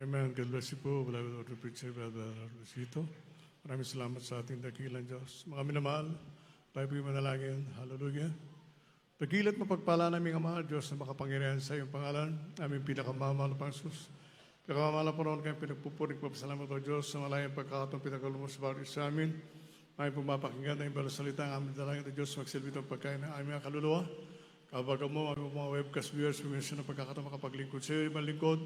Amen. God bless you po. Beloved Lord, preacher, Brother Luisito. Maraming salamat sa ating dakilang Diyos. Mga minamahal, tayo po yung manalangin. Hallelujah. Dakilat mapagpala namin ang mga Diyos na makapangyarihan sa iyong pangalan. Aming pinakamamahal na Panginoon. Pinakamamahal na Panginoon kayo pinagpupurik po. Salamat o Diyos sa malayang pagkakataong pinagkalumos sa bawat isa amin. May pumapakinggan na yung salita ang aming dalangin o Diyos magsilbi itong pagkain ng aming kaluluwa. Kabaga mo, aming mga webcast viewers, huminsan ng pagkakataong makapaglingkod sa iyo, malingkod.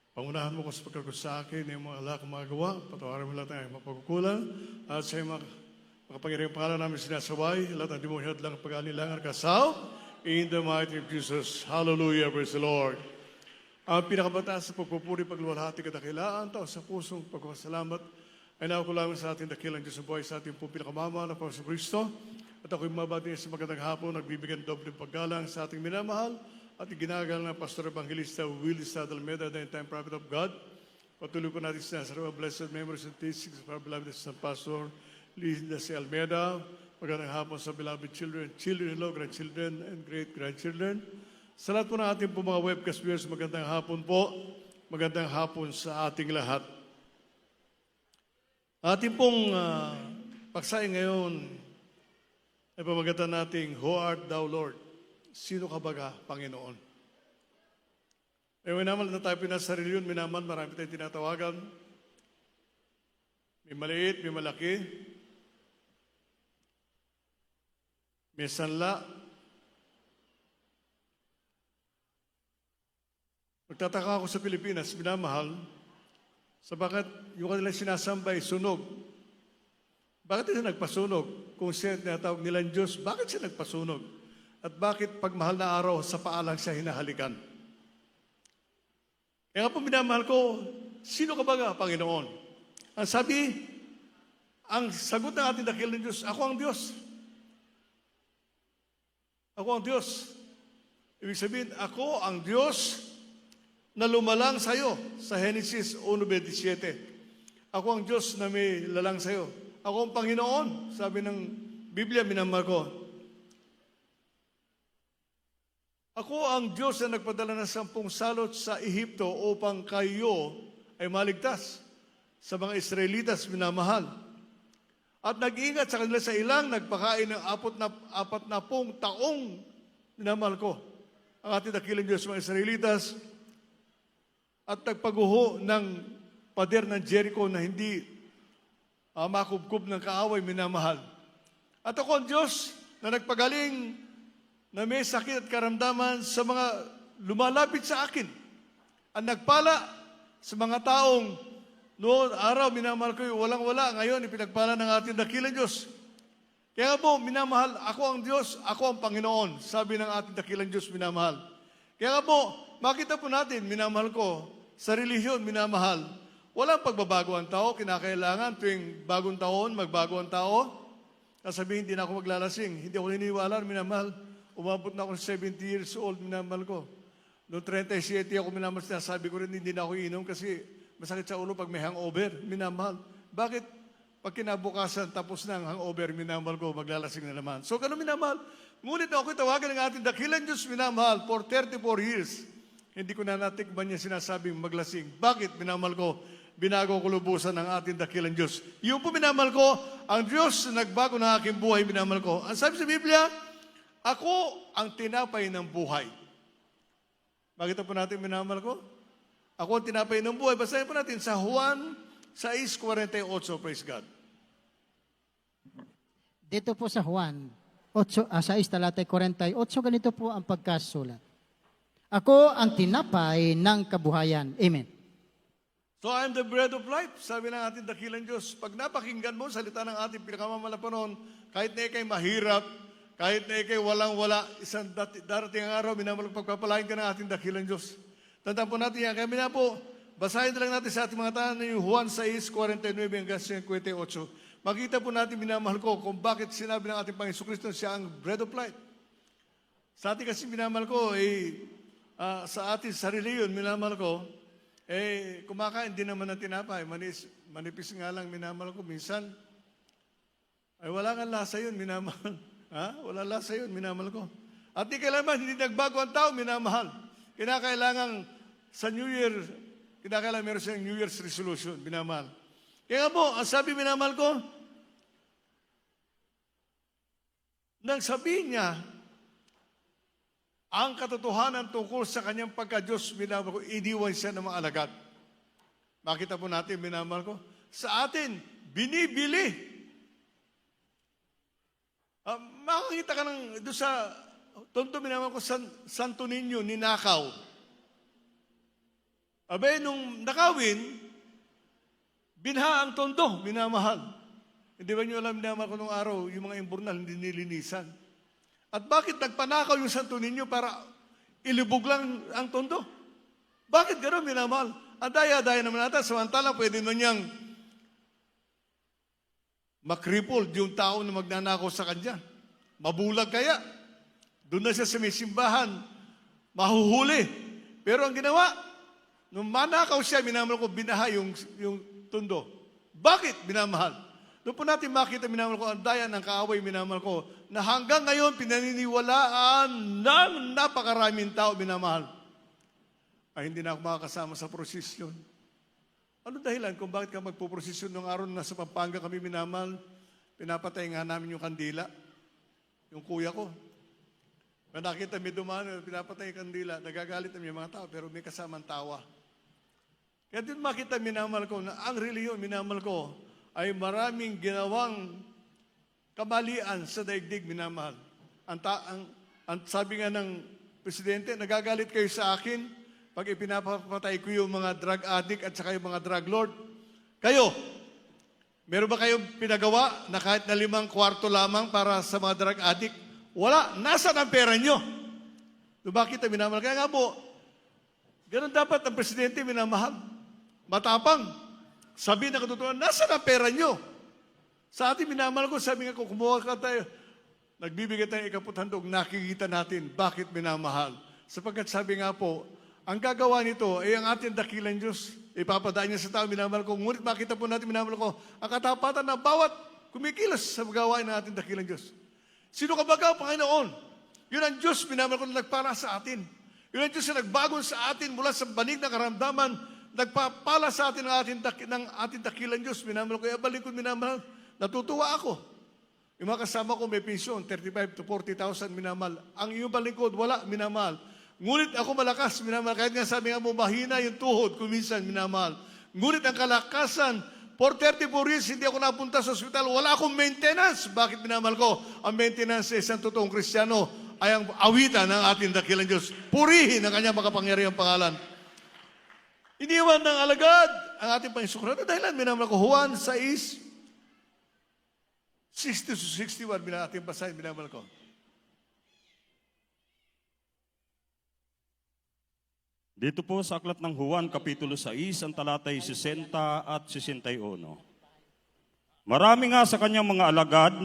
Pangunahan mo ko sa pagkakot sa akin, yung mga ala kong magawa, patawarin mo lahat ng mapagkukulang, at sa mga makapangyarihan pangalan namin sinasaway, lahat ng demonyo at lang pag-alilangan kasaw, in the mighty name of Jesus. Hallelujah, praise the Lord. Ang pinakamataas sa pagpupuri, pagluwalhati, kadakilaan, tao sa pusong pagkakasalamat, ay nakukulangan sa ating dakilang Diyos ng buhay, sa ating pong pinakamama na Panginoon Kristo. At ako'y mabati sa magandang hapon, nagbibigyan doble paggalang sa ating minamahal, at ginagalang ng Pastor Evangelista Willie Sadalmeda, the time prophet of God. Patuloy po natin sa blessed memories and teachings of our beloved Son Pastor Linda C. Almeida. Magandang hapon sa beloved children, children-in-law, grandchildren, and great-grandchildren. Sa lahat po ng ating po mga webcast viewers, magandang hapon po. Magandang hapon sa ating lahat. Ating pong paksain ngayon ay pamagatan nating, Who art thou, Lord? Sino ka baga, Panginoon? Minaman na tayo pinasarili yun, minaman, marami tayong tinatawagan. May maliit, may malaki. May sanla. Magtataka ako sa Pilipinas, minamahal, sa bakit yung kanilang sinasambay, sunog. Bakit sila nagpasunog? Kung siya tinatawag nilang Diyos, bakit siya nagpasunog? At bakit pag mahal na araw, sa paalang siya hinahalikan? Kaya nga po minamahal ko, sino ka ba, Panginoon? Ang sabi, ang sagot ng ating dakilang Diyos, ako ang Diyos. Ako ang Diyos. Ibig sabihin, ako ang Diyos na lumalang sa iyo sa Genesis 1:27. Ako ang Diyos na may lalang sa iyo. Ako ang Panginoon, sabi ng Biblia, minamahal ko. Ako ang Diyos na nagpadala ng 10 salot sa Ehipto upang kayo ay maligtas sa mga Israelitas minamahal. At nag-ingat sa kanila sa ilang nagpakain ng 40 taong minamahal ko. Ang ating dakilang Diyos mga Israelitas at nagpaguho ng pader ng Jericho na hindi makubkub ng kaaway minamahal. At ako ang Diyos na nagpagaling na may sakit at karamdaman sa mga lumalapit sa akin. Ang nagpala sa mga taong noon araw, minamahal ko yung walang-wala. Ngayon, ipinagpala ng ating dakilang Diyos. Kaya po, minamahal, ako ang Diyos, ako ang Panginoon. Sabi ng ating dakilang Diyos, minamahal. Kaya po, makita po natin, minamahal ko, sa relihiyon, minamahal. Walang pagbabago ang tao, kinakailangan tuwing bagong taon, magbago ang tao. Kasabihin, hindi na ako maglalasing. Hindi ako niniwala, minamahal. Umabot na ako sa 70 years old, minamahal ko. Noong 37 ako minamahal, sabi ko rin hindi na ako inom kasi masakit sa ulo pag may hangover, minamahal. Bakit? Pag kinabukasan, tapos na ang hangover, minamahal ko, maglalasing na naman. So, ganun minamahal. Ngunit ako tawagan ng ating dakilang Diyos, minamahal, for 34 years. Hindi ko na natikman niya sinasabing maglasing. Bakit? Minamahal ko, binago ko lubusan ng ating dakilang Diyos. Yung po minamahal ko, ang Diyos na nagbago ng aking buhay, minamahal ko. Ang sabi sa Biblia, ako ang tinapay ng buhay. Bakit po natin minamahal ko? Ako ang tinapay ng buhay. Basahin po natin sa Juan 6:48. Praise God. Dito po sa Juan 6:48, ganito po ang pagkasulat. Ako ang tinapay ng kabuhayan. Amen. So I am the bread of life, sabi ng ating dakilang Diyos. Pag napakinggan mo salita ng ating pinakamamalapanon, kahit na ikay mahirap, kahit na ikay walang-wala, isang darating ang araw, minamahal pagpapalain ka ng ating dakilang Diyos. Tandaan po natin yan. Kaya na po, basahin na lang natin sa ating mga tahanan yung Juan 6:49 hanggang 58. Makita po natin, minamahal ko, kung bakit sinabi ng ating Panginoon Kristo siya ang bread of life. Sa ating kasi minamahal ko, sa ating sarili yun, minamahal ko, kumakain din naman ng tinapay. Manipis nga lang, minamahal ko. Minsan, ay wala kang lasa yun, minamahal. Wala lasa yun, minamahal ko. At di kailangan, hindi nagbago ang tao, minamahal. Kinakailangan sa New Year kinakailangan meron siyang New Year's resolution, minamahal. Kaya nga po, ang sabi minamahal ko, nang sabihin niya, ang katotohanan tungkol sa kanyang pagka-Diyos, minamahal ko, iniwan siya ng mga alagad. Makita po natin, minamahal ko, sa atin, binibili. Makakita ka ng, doon sa, tonto minamahal ko, Santo Niño, ninakaw. Abay, nung nakawin, binha ang tondo, minamahal. Hindi ba nyo alam, minamahal ko nung araw, yung mga imburnal, hindi nilinisan. At bakit nagpanakaw yung Santo Niño para ilubog lang ang tondo? Bakit gano'n, minamahal? Ang daya-daya naman natin, samantala pwede naman niyang makripol yung tao na magnanakaw sa kanya. Mabulag kaya. Doon na siya sa may simbahan, mahuhuli. Pero ang ginawa, nung manakaw siya, minamahal ko, binaha yung tondo. Bakit, minamahal? Doon po natin makita, minamahal ko, ang daya ng kaaway, minamahal ko, na hanggang ngayon pinaniniwalaan ng napakaraming tao, minamahal. Ay, hindi na ako makakasama sa prosesyon. Ano dahilan kung bakit ka magpuprosesyon nung araw na sa Pampanga kami, minamahal, pinapatay nga namin yung kandila, yung kuya ko. Kung nakita may dumaan, pinapatay yung kandila, nagagalit namin yung mga tao, pero may kasamang tawa. Kaya din makita, minamahal ko, na ang reliyon, minamahal ko, ay maraming ginawang kamalian sa daigdig, minamahal. Ang sabi nga ng Presidente, nagagalit kayo sa akin pag ipinapatay ko yung mga drug addict at saka yung mga drug lord. Kayo, meron ba kayong pinagawa na kahit na 5 kwarto lamang para sa mga drug addict? Wala. Nasaan ang pera nyo? Bakit ang minamahal? Kaya nga po, ganun dapat ang Presidente, minamahal. Matapang. Sabi na katotohanan, nasaan ang pera nyo? Sa ating minamahal ko, sabi nga ko, kumuha ka tayo. Nagbibigay tayo ikaputhandog, nakikita natin bakit minamahal. Sapagkat sabi nga po, ang gagawa nito ay ang ating dakilang Diyos. Ipapadaan niya sa tao, minamahal ko. Ngunit makita po natin, minamahal ko, ang katapatan na bawat kumikilos sa gawain ng ating dakilang Diyos. Sino ka baga, Panginoon? Yun ang Diyos, minamahal ko, na nagpala sa atin. Yun ang Diyos na nagbagon sa atin mula sa banig ng karamdaman, nagpapala sa atin ng ating dakilang Diyos. Minamahal ko, balik ko, minamahal. Natutuwa ako. Yung mga kasama ko may pensyon, 35 to 40,000, minamahal. Ang iyong balingkod, wala, minamahal. Ngunit ako malakas, minamahal. Kahit nga sabi nga mo, mahina yung tuhod, kuminsan, minamahal. Ngunit ang kalakasan, for 34 years, hindi ako napunta sa ospital, wala akong maintenance. Bakit, minamahal ko? Ang maintenance sa isang totoong Kristiyano ay ang awitan ng ating dakilang Diyos. Purihin ang kanyang makapangyarihang pangalan. Iniwan ng alagad ang ating Panginoon. Dahilan, minamahal ko, Juan 6, 60 to 61, ating basahin, minamahal ko. Dito po sa aklat ng Juan, Kapitulo 6, ang talatay 60 at 61. Marami nga sa kanyang mga alagad,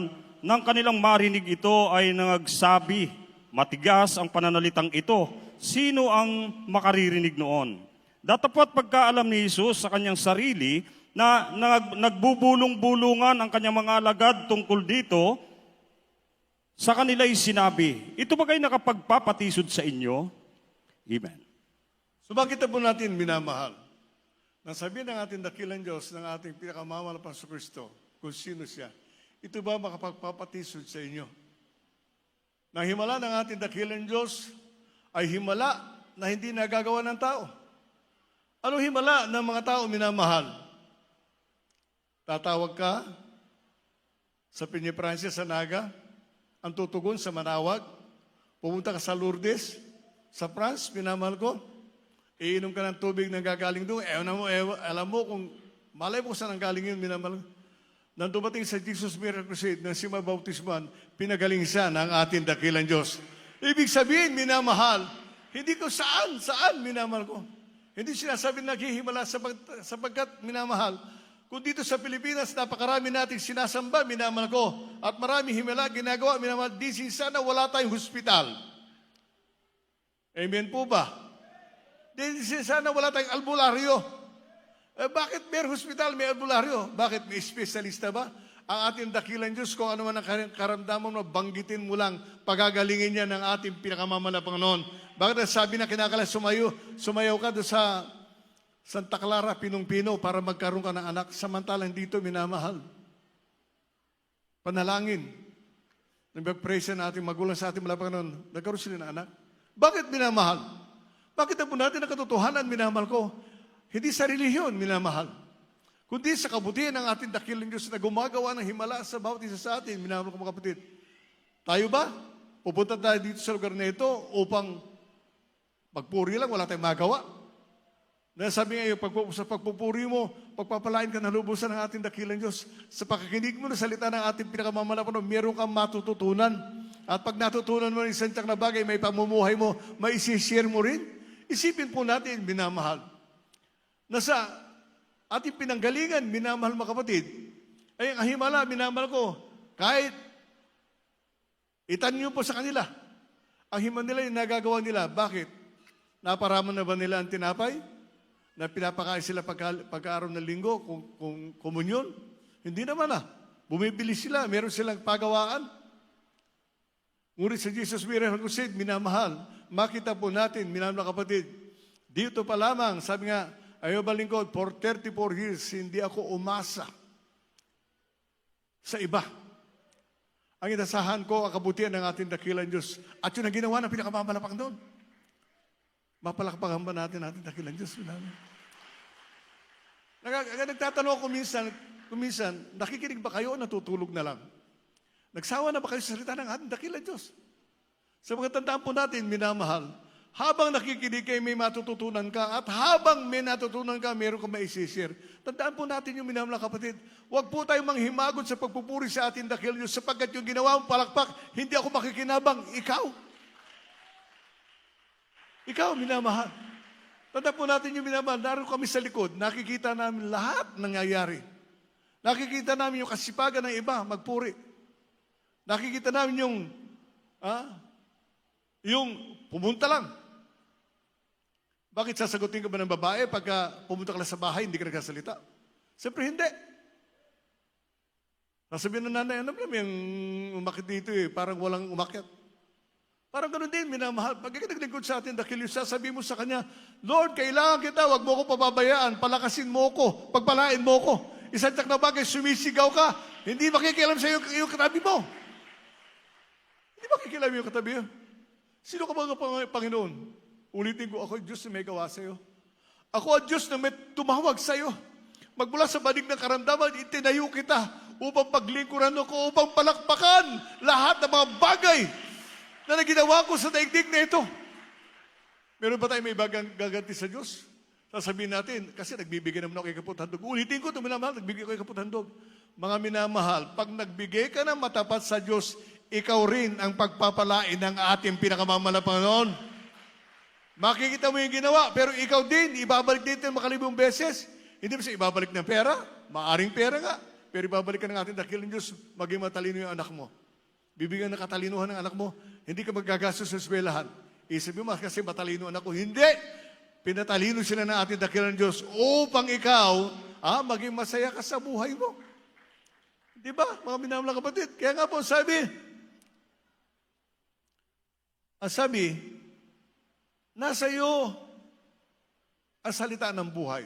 nang kanilang marinig ito ay nagsabi, matigas ang pananalitang ito, sino ang makaririnig noon? Datapwat pagkaalam ni Jesus sa kanyang sarili, na nagbubulong-bulungan ang kanyang mga alagad tungkol dito, sa kanila'y sinabi, ito ba kayo nakapagpapatisod sa inyo? Amen. So makita po natin, minamahal, nang sabihin ng ating dakilang Diyos, ng ating pinakamamahal na Panginoon Kristo, kung sino siya, ito ba makapagpapatisod sa inyo? Nang himala ng ating dakilang Diyos ay himala na hindi nagagawa ng tao. Ano himala ng mga tao, minamahal? Tatawag ka sa Piña Francia sa Naga, ang tutugon sa Manawag, pumunta ka sa Lourdes, sa France, minamahal ko, iinom ka ng tubig na gagaling doon, alam mo kung malay mo saan ang galing yun, minamahal. Nang dumating sa Jesus Miracle Crusade, nang si Mabautisman, pinagaling siya ng ating dakilang Diyos. Ibig sabihin, minamahal, hindi ko saan, minamahal ko. Hindi sinasabi naghihimala sapagkat minamahal, kung dito sa Pilipinas, napakarami nating sinasamba, minamahal ko, at marami himala ginagawa, minamahal, sana wala tayong hospital. Amen po ba? Sana wala tayong albularyo. Bakit may hospital, may albularyo? Bakit may espesyalista ba? Ang ating dakilang Diyos, kung ano man ang karamdaman mo, banggitin mo lang, pagagalingin niya ng ating pinakamamahal na Panginoon. Bakit sabi na kinakala, sumayaw ka doon Santa Clara, pinong-pino para magkaroon ka ng anak, samantalang dito minamahal. Panalangin. Nag-pray siya na ating magulang sa ating malapit noon, nagkaroon sila ng anak. Bakit minamahal? Bakit na po natin ang katotohanan, minamahal ko? Hindi sa relihiyon, minamahal. Kundi sa kabutihan ng ating dakilang Diyos na gumagawa ng himala sa bawat isa sa atin, minamahal ko mga kapatid. Tayo ba? Pupunta tayo dito sa lugar na ito upang magpuri lang, wala tayong magawa. Na sabi ngayon, sa pagpupuri mo, pagpapalain ka na lubusan ng ating dakilang Diyos. Sa pakikinig mo na salita ng ating pinakamamalapan, meron kang matututunan. At pag natutunan mo ng isang tiyak na bagay, may pamumuhay mo, may isi-share mo rin. Isipin po natin, minamahal. Nasa ating pinanggalingan, minamahal mga kapatid, ay ang himala, minamahal ko, kahit itanyo po sa kanila, ang himala nila yung nagagawa nila. Bakit? Naparaman na ba nila ang tinapay? Na pinapakain sila pagka-araw ng linggo, kung komunyon? Hindi naman Bumibili sila, meron silang pagawaan. Ngunit sa Jesus Mira Crusade, minamahal. Makita po natin, minamahal na kapatid, dito pa lamang, sabi nga, ayaw balingkod, for 34 years, hindi ako umasa sa iba. Ang inasahan ko, ang kabutihan ng ating dakilang Diyos. At yun ang ginawa ng pinakamamalapang doon. Mapalakpakan ba natin dakilang Diyos? Nagtatanong ako minsan, nakikinig ba kayo o natutulog na lang? Nagsawa na ba kayo sa salita ng ating dakilang Diyos? Sa mga tandaan po natin, minamahal, habang nakikinig kayo, may matututunan ka, at habang may natutunan ka, meron ka maisishare. Tandaan po natin yung minamahal na kapatid. Huwag po tayong manghimagod sa pagpupuri sa ating dakilang Diyos, sapagkat yung ginawa mong palakpak, hindi ako makikinabang, ikaw. Ikaw, minamahal. Tandaan po natin yung minamahal, naroon kami sa likod, nakikita namin lahat nangyayari. Nakikita namin yung kasipagan ng iba, magpuri. Nakikita namin yung pumunta lang. Bakit sasagutin ka ba ng babae pagka pumunta ka lang sa bahay, hindi ka nagsasalita? Siyempre hindi. Sasabihin ng nanay, ano ba yung umakit dito parang walang umakit. Parang ganoon din, minamahal. Pag naglingkod sa atin, dakil yung sasabihin mo sa Kanya, Lord, kailangan kita, wag mo ko pababayaan, palakasin mo ko, pagpalain mo ko. Isang tiyak na bagay, sumisigaw ka, hindi makikialam sa yung katabi mo. Hindi makikialam yung katabi mo. Sino ka ba ng Panginoon? Ulitin ko, ako Diyos na may gawa sa iyo. Ako ang Diyos na may tumawag sa iyo. Magmula sa banig ng karamdaman, itinayo kita upang paglingkuran ko, upang palakpakan lahat ng mga bagay na naginawa ko sa daigdig na ito. Meron ba tayo may bagang gaganti sa Diyos? Sasabihin natin, kasi nagbibigay naman ako kay kaputhandog. Ulitin ko ito, minamahal, nagbibigay ko kay kaputhandog. Mga minamahal, pag nagbigay ka ng matapat sa Diyos, ikaw rin ang pagpapalain ng ating pinakamamalapan noon. Makikita mo yung ginawa, pero ikaw din, ibabalik dito makalibong beses. Hindi mo siya ibabalik ng pera, maaring pera nga, pero ibabalik ka ng ating dakilang Diyos, maging matalino yung anak mo. Bibigyan ng katalinuhan ng anak mo, hindi ka magagastos sa eskwelahan. Isip mo, kasi matalino anak ko. Hindi! Pinatalino sila ng ating dakilang Diyos upang ikaw, maging masaya ka sa buhay mo. Di ba, mga minamahal kapatid? Kaya nga po, sabi, nasa iyo ang salita ng buhay.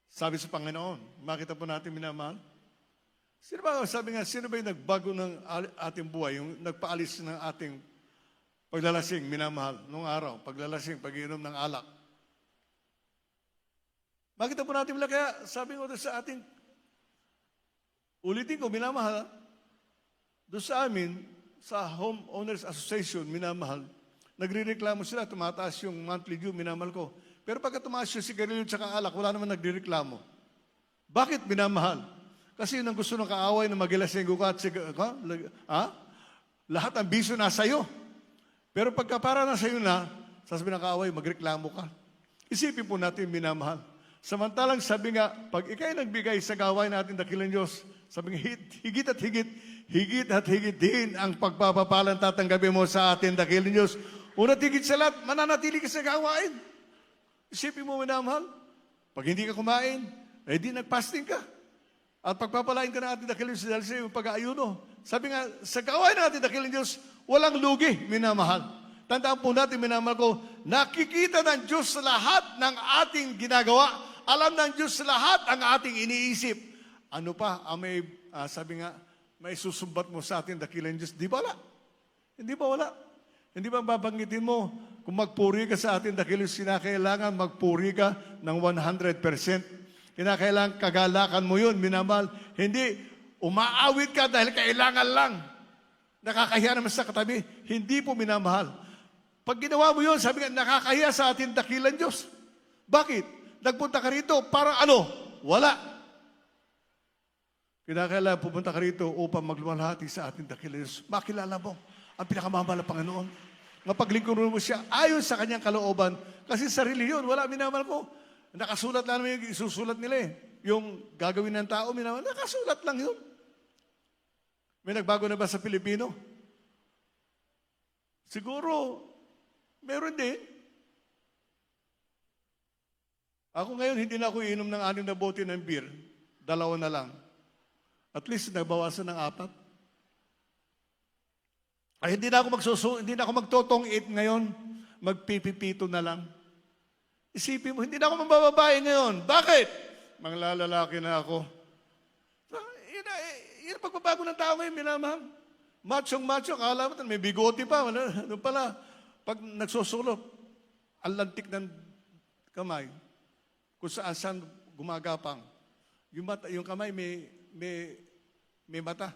Sabi sa Panginoon, makita po natin minamahal. Sabi nga, sino ba yung nagbago ng ating buhay, yung nagpaalis ng ating paglalasing, minamahal, nung araw, paglalasing, pag-inom ng alak. Makita po natin lang, kaya sabi ko sa ating, ulitin ko, minamahal, doon sa amin, sa Homeowners Association, minamahal, nagre-reklamo sila, tumataas yung monthly due, minamahal ko. Pero pagka tumaas yung sigarilyo at alak, wala naman nagre-reklamo. Bakit minamahal? Kasi yun ang gusto ng kaaway na magilasinggo ka at lahat ang bisyo nasa iyo. Pero pagka para na sa iyo na, sasabihin ng kaaway, magreklamo ka. Isipin po natin, minamahal. Samantalang sabi nga, pag ikay nagbigay sa gawain natin dakilang Diyos, sabi nga, higit at higit din ang pagpapapalang tatanggapin mo sa atin dakilang Diyos. Una't higit sa lahat, mananatili ka sa gawain. Isipin mo, minamahal, pag hindi ka kumain, di nagpasting ka. At pagpapalain ka ng ating dakilang Diyos dahil sa iyong pag-aayuno. Sabi nga, sa gawain natin dakilang Diyos, walang lugi, minamahal. Tandaan po natin, minamahal ko, nakikita ng Diyos sa lahat ng ating ginagawa. Alam ng Diyos sa lahat ang ating iniisip. Ano pa, sabi nga, may susumbat mo sa atin dakilang Diyos. Di ba wala? Hindi ba wala? Hindi ba babanggitin mo, kung magpuri ka sa atin dakilang Diyos, kinakailangan magpuri ka ng 100%. Kinakailangan kagalakan mo yun, minamahal. Hindi, umaawit ka dahil kailangan lang. Nakakahiya naman sa katabi. Hindi po minamahal. Pag ginawa mo yun, sabi nga, nakakahiya sa atin dakilang Diyos. Bakit? Nagpunta ka rito para ano? Wala. Kinakailangan pupunta ka rito upang magluwalhati sa ating dakilang Diyos. Makilala mo ang pinakamamahal na Panginoon. Mapaglingkuran mo siya ayon sa kanyang kalooban. Kasi sa reliyon, wala, minamahal ko. Nakasulat lang naman yung isusulat nila eh. Yung gagawin ng tao, minamahal, nakasulat lang yun. May nagbago na ba sa Pilipino? Siguro, meron din. Ako ngayon, hindi na ako iinom ng 6 na bote ng beer. 2 na lang. At least, nagbawasan ng 4. Ay, hindi na ako magtotong 8 ngayon. Magpipipito na lang. Isipin mo, hindi na ako mabababae ngayon. Bakit? Manglalalaki na ako. Yun ang pagbabago ng tao ngayon, minamahal. Machong-macho, akala mo, may bigote pa. Ano pala, pag nagsusulot, ang lantik ng kamay, kung saan gumagapang. Yung kamay may mata.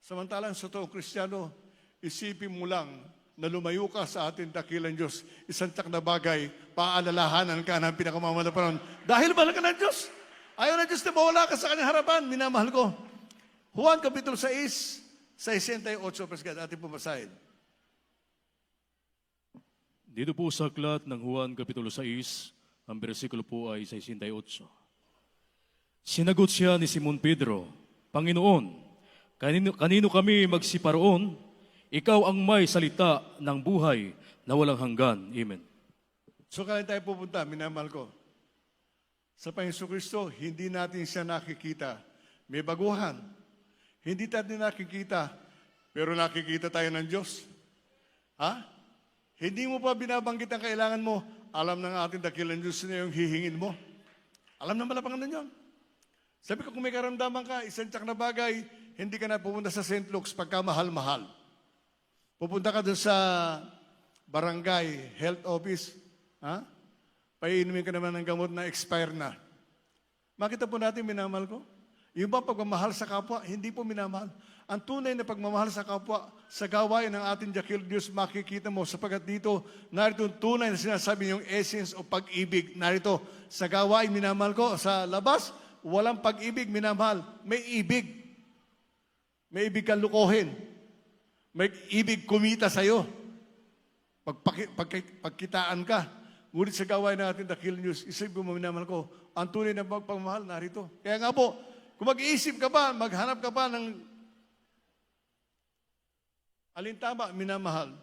Samantalang sa toong Kristiyano, isipin mo lang na lumayo ka sa ating dakilang Diyos. Isang tak na bagay, paalalahanan ka ng pinakamamahal na panahon. Dahil mahal ka ng Diyos. Ayaw ng Diyos na mawala ka sa kanyang harapan, minamahal ko. Juan Kapitulo 6, 68, Pascal, ating pumasahin. Dito po sa aklat ng Juan Kapitulo 6, ang bersikulo po ay 68. Sinagot siya ni Simon Pedro, Panginoon, kanino kami magsiparoon? Ikaw ang may salita ng buhay na walang hanggan. Amen. So kailan tayo pupunta, minamahal ko? Sa Panginoon Kristo, hindi natin siya nakikita. May baguhan. Hindi natin nakikita, pero nakikita tayo ng Diyos. Ha? Hindi mo pa binabanggit ang kailangan mo, alam ng ating dakilang Diyos na yung hihingin mo. Alam na malapangan na yun. Sabi ko, kung may karamdaman ka, isang tsak na bagay, hindi ka na pupunta sa St. Luke's pagka mahal-mahal. Pupunta ka doon sa barangay, health office, ha? Paiinumin ka naman ng gamot na expire na. Makita po natin, minamahal ko. Yung ba pagmamahal sa kapwa, hindi po minamahal. Ang tunay na pagmamahal sa kapwa, sa gawain ng ating dakilang Diyos, makikita mo sapagkat dito, narito ang tunay na sinasabi yung essence o pag-ibig. Narito, sa gawain, minamahal ko, sa labas, walang pag-ibig, minamahal. May ibig. May ibig kang lukohin. May ibig kumita sa'yo. Pagkitaan ka. Ngunit sa gawain ng ating dakilang Diyos, isipin mo, minamahal ko, ang tunay na pagmamahal, narito. Kaya nga po, kung mag-iisip ka pa, maghanap ka pa ng alintama, minamahal,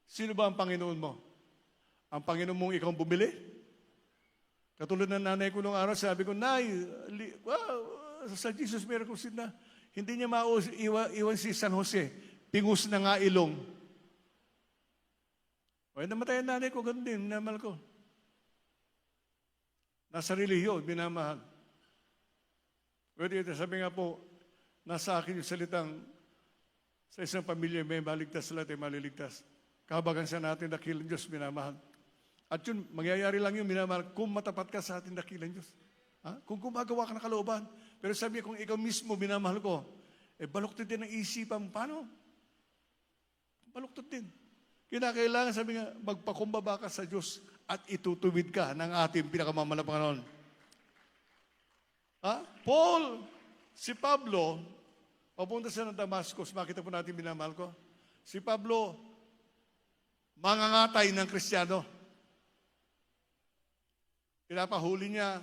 sino ba ang Panginoon mo? Ang Panginoon mong ikaw bumili? Katulad ng nanay ko nung araw, sabi ko, Nay, sa Jesus Miracle Seed na, hindi niya iwan si San Jose. Pingus na nga ilong. O, namatay ang nanay ko, ganun din, minamahal ko. Nasa relihiyon, minamahal. Pwede, sabi nga po, nasa akin yung salitang sa isang pamilya may maligtas sa lahat ay maliligtas. Kahabagan sa natin dakilang Diyos, minamahal. At yun, mangyayari lang yun, minamahal, kung matapat ka sa ating dakilang Diyos. Ha? Kung gumagawa ka ng kalooban. Pero sabi kung ikaw mismo, minamahal ko, baluktot din ang isipan. Paano? Baluktot din. Kinakailangan, sabi nga, magpakumbaba ka sa Diyos at itutuwid ka ng ating pinakamamahal na Panginoon. Ha? Paul, si Pablo, papunta siya ng Damascus, makita po natin, minamahal ko. Si Pablo, mangangatay ng Kristiyano. Pinapahuli niya,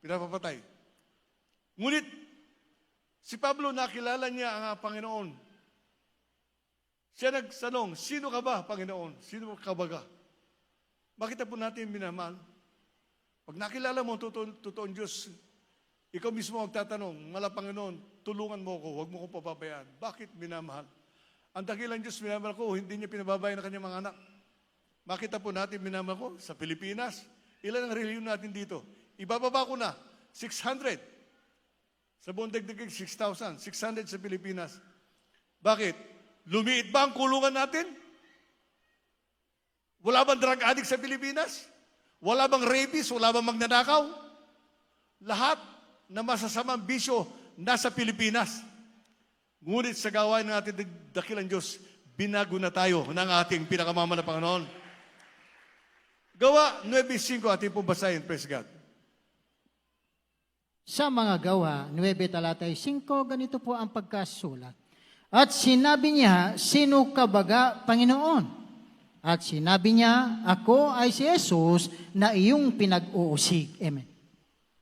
pinapapatay. Ngunit, si Pablo, nakilala niya ang Panginoon. Siya nagsanong, sino ka ba, Panginoon? Sino ka ba ka? Makita po natin, minamahal. Pag nakilala mo, totoong Diyos, ikaw mismo magtatanong, Panginoon, tulungan mo ko, huwag mo ko pababayaan. Bakit minamahal? Ang dakilang Diyos, minamahal ko, hindi niya pinababayaan ang kanyang mga anak. Makita po natin, minamahal ko, sa Pilipinas, ilan ang reliyon natin dito? Ibababa ko na, 600. Sa buong dagdag 6,000. 600 sa Pilipinas. Bakit? Lumiit ba ang kulungan natin? Wala bang drug addict sa Pilipinas? Wala bang rapist? Wala bang magnanakaw? Lahat na masasamang bisyo nasa Pilipinas. Ngunit sa gawain ng ating dakilang Diyos, binago na tayo ng ating pinakamama na Panginoon. Gawa 9:5, ating pong basahin, praise God. Sa mga gawa, 9 talatay 5, ganito po ang pagkasulat. At sinabi niya, sino ka baga, Panginoon? At sinabi niya, ako ay si Jesus na iyong pinag-uusig. Amen.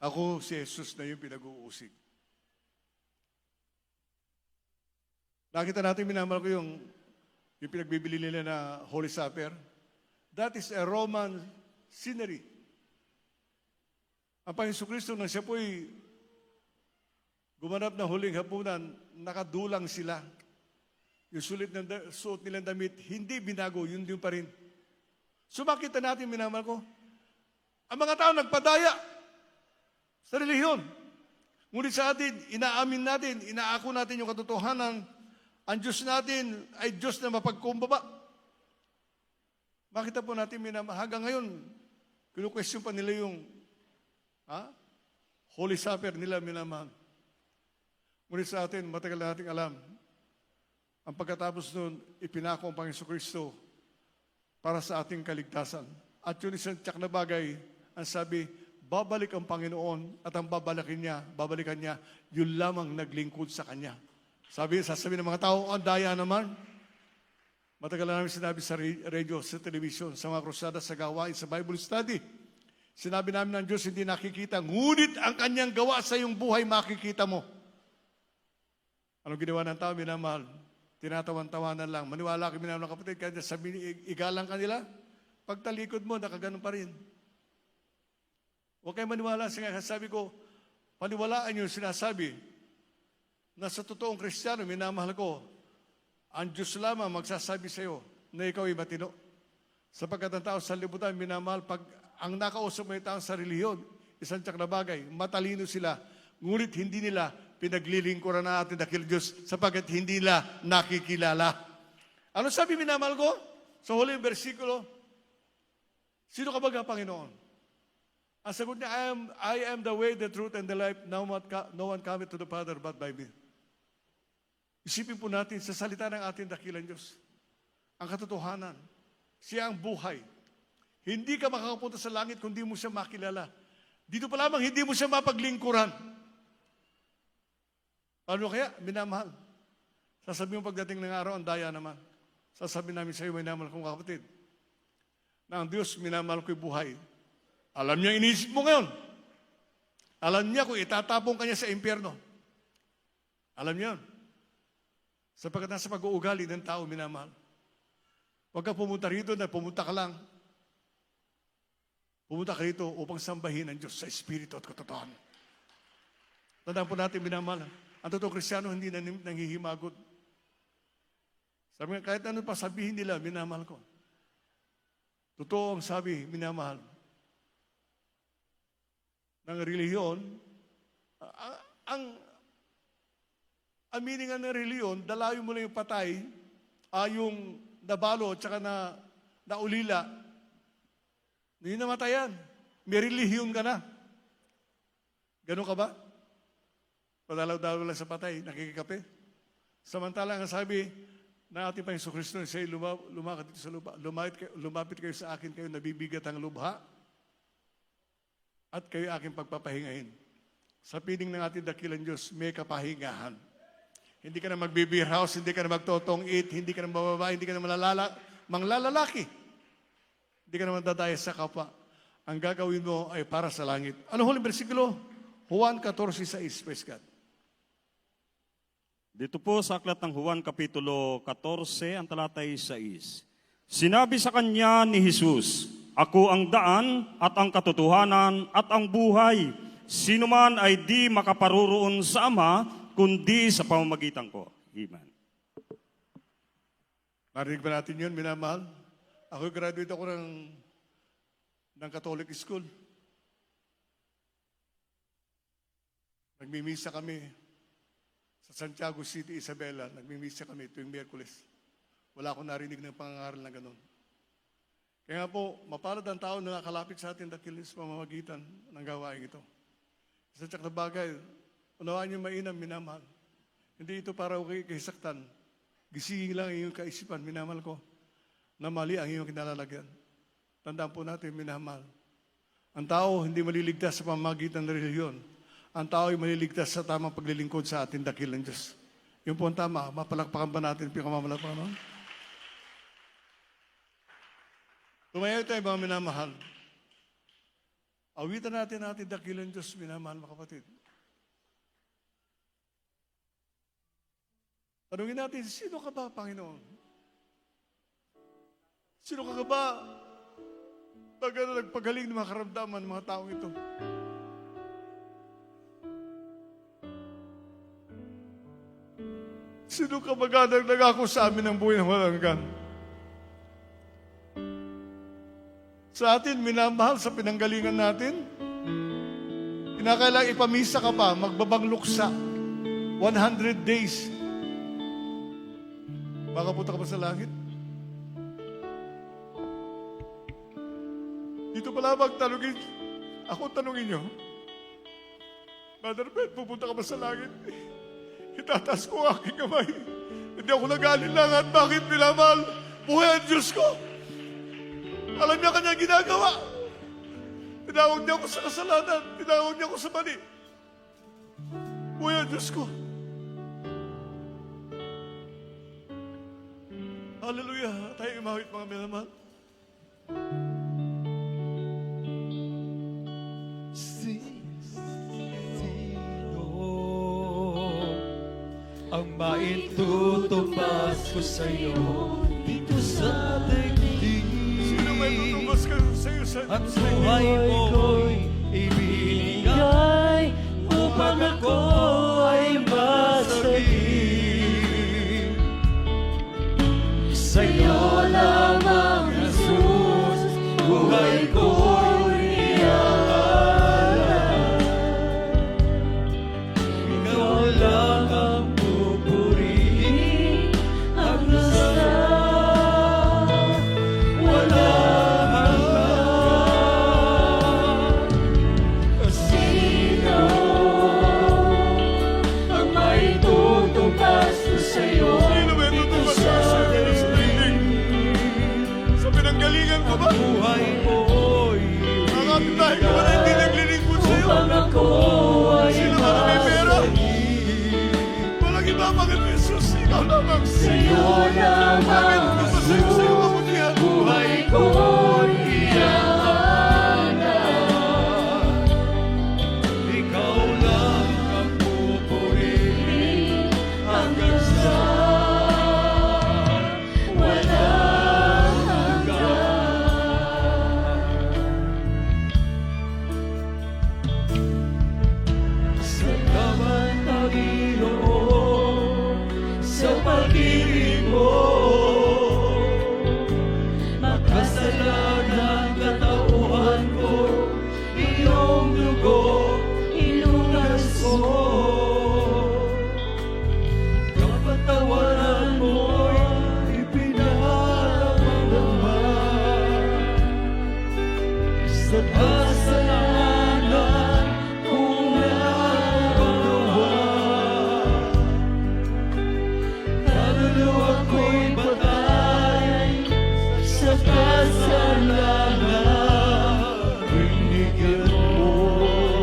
Ako si Jesus na yung pinag-uusig. Nakita natin, minamahal ko yung pinagbibili nila na Holy Supper. That is a Roman scenery. Ang Panginoon Kristo nang siya po'y gumanap ng huling hapunan, nakadulang sila. Yung suot nilang damit, hindi binago, yun din pa rin. So makita natin, minamahal ko, ang mga tao nagpadaya sa relihiyon. Ngunit sa atin, inaamin natin, inaako natin yung katotohanan, ang Diyos natin ay Diyos na mapagkumbaba. Makita po natin, hanggang ngayon, kinu-question pa nila yung Holy Supper nila, minamahal. Ngunit sa atin, matagal na nating alam, ang pagkatapos nun, ipinako ang Panginoon Kristo para sa ating kaligtasan. At yun isang tiyak na bagay, ang sabi, babalik ang Panginoon at ang babalikan niya, yun lamang naglingkod sa Kanya. Sasabi ng mga tao, ang daya naman. Matagal na namin sinabi sa radio, sa television, sa mga krusada, sa gawain, sa Bible study. Sinabi namin ng Diyos, hindi nakikita, ngunit ang Kanyang gawa sa iyong buhay, makikita mo. Anong ginawa ng tao, minamahal? Tinatawan-tawanan lang. Maniwala kami namin ng kapatid, kaya sabi, igalang kanila, pagtalikod mo, nakaganon pa rin. Huwag kayo maniwala. Sabi ko, paniwalaan yung sinasabi na sa totoong Kristiyano, minamahal ko, ang Diyos lamang magsasabi sa iyo na ikaw ay matino. Sapagkat ang tao sa libutan, minamahal, pag ang nakausap mo yung tao sa relihiyon, isang tiyak na bagay, matalino sila, ngunit hindi nila pinaglilingkuran na ating dakilang Diyos sapagkat hindi nila nakikilala. Ano sabi, minamahal ko? Sa huling versikulo, sino ka baga, Panginoon? Ang sagot niya, I am the way, the truth, and the life. No one cometh to the Father but by me. Isipin po natin sa salita ng ating dakilang Diyos, ang katotohanan, siya ang buhay. Hindi ka makakapunta sa langit kung di mo siya makilala. Dito pa lamang, hindi mo siya mapaglingkuran. Ano kaya? Minamahal. Sasabihin mo pagdating ng araw, ang daya naman. Sasabihin namin sa iyo, minamahal kong kapatid, na ang Diyos, minamahal ko'y buhay. Alam niya, iniisip mo ngayon. Alam niya kung itatapong kanya sa impyerno. Alam niya yun. Sapagkat nasa pag-uugali ng tao, minamahal. Huwag ka pumunta rito na pumunta ka lang. Pumunta ka rito upang sambahin ang Diyos sa Espiritu at katotohanan. Tandaan po natin, minamahal, ang totoong Kristiyano hindi nanghihimagot. Sabi nga, kahit ano pa sabihin nila, minamahal ko. Totoo ang sabi, minamahal, ng relihiyon, ang meaning ng relihiyon, dalayo mo lang yung patay, yung nabalo at saka na naulila, hindi namatayan. May relihiyon ka na. Ganun ka ba? Padalaw-dalaw lang sa patay, nakikikape. Samantalang ang sabi na ating Panginoon Kristo, siya lumakad dito sa lupa, lumapit kayo sa akin, kayo nabibigat ang lubha, at kayo aking pagpapahingahin. Sa piling ng ating dakilang Diyos, may kapahingahan. Hindi ka na mag-beer house, hindi ka na magtotong-eat, hindi ka na mababa, hindi ka na manglalalaki. Hindi ka na mandadaya sa kapwa. Ang gagawin mo ay para sa langit. Ano huling versikulo? Juan 14:6, praise God. Dito po sa aklat ng Juan Kapitulo 14, ang talatay 6. Sinabi sa kanya ni Jesus, ako ang daan at ang katotohanan at ang buhay. Sino man ay di makaparuroon sa Ama, kundi sa pamamagitan ko. Amen. Narinig ba natin yun, minamahal? Ako, graduate ako ng Catholic school. Nagmimisa kami sa Santiago City, Isabela. Nagmimisa kami tuwing Miyerkules. Wala akong narinig ng pangangaral na ganun. Kaya nga po, mapalad ang tao na nakalapit sa atin dahil sa pamamagitan ng gawain ito. Sa tsak na bagay, unawaan niyo mainam, minamahal. Hindi ito para kay saktan. Gisingin lang ang iyong kaisipan, minamahal ko, na mali ang iyong kinalalagyan. Tandaan po natin, minamahal. Ang tao hindi maliligtas sa pamamagitan ng relihiyon. Ang tao ay maliligtas sa tamang paglilingkod sa ating dakilang Diyos. Yun po ang tama. Mapalakpakan ba natin pinakamalakpakan noon? Tumayo tayo, mga minamahal. Awitan natin ating dakilang Diyos, minamahal, mga kapatid. Tanungin natin, sino ka ba, Panginoon? Sino ka ba na nagpagaling ng mga karamdaman ng mga taong ito? Sino ka ba nagako sa amin ng buhay ng walang hanggan? Sa atin, minamahal sa pinanggalingan natin, kinakailangan ipamisa ka pa, magbabang luksa, 100 days. Baka punta ka pa sa langit. Dito pala magtanungin, ako tanungin nyo, Brother Ben, pupunta ka ba sa langit? Itataas ko ang aking kamay. Hindi ako nag-alinlangan. Bakit, minamahal? Buhay ang Diyos ko. Alam niya kanya ginagawa. Tinawag niya ako sa kasalanan. Tinawag niya ako sa mali. Buhay ang Diyos ko. Hallelujah. Tayo imawit, mga minamahal. Ang maitutumbas ko sa'yo dito sa daigdig. Sino may tutubos ka sa iyo sa At buhay ko'y ibinigay upang ako ay masagip. Sa'yo lamang, Jesus, buhay ko'y iaalay. Ikaw lang ang pupurihin hanggang sa walang hanggan. Sino ang maitutubas ko sa'yo? Sino may tutubos ka sa iyo sa daigdig? Sa pinanggalingan ko ba? Buhay ko'y Ang ating tayo ko ba na hindi naglilingkod sa iyo? upang ako ay Sino ba na may pera? masagip. Walang iba, Panginoon Jesus. Ikaw lamang. Sa'yo lamang, Bakit tutubos sa iyo sa iyong kabutihan? buhay ko'y iaalay. Ikaw lang ang pupurihin hanggang sa walang hanggan. Salamat, Panginoon, sa pag-ibig mo. Makasalanang katauhan ko, iyong dugo ilunas mo. Kapatawaran mo'y ipinapamalaman. Sa kasalanan kung nagawa, kaluluwa ko'y batay sa kasalanan. Binigyan mo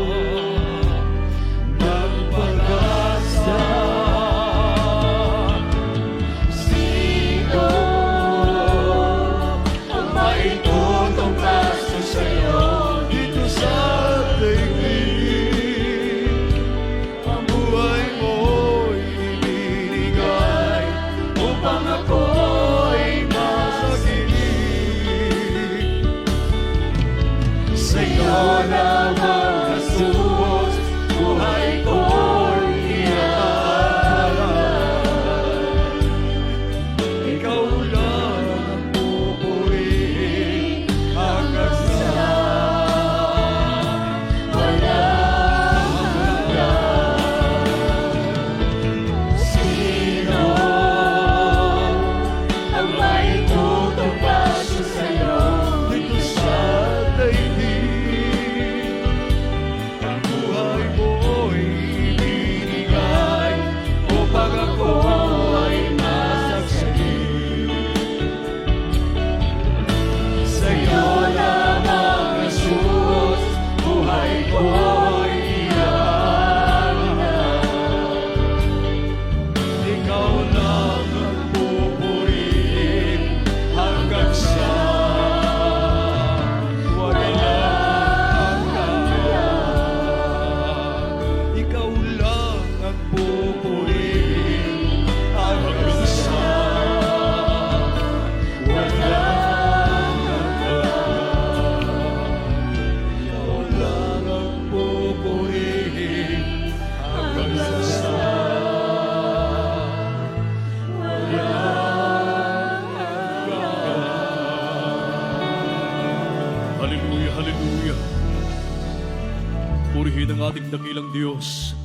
Purihin ang ating dakilang Diyos.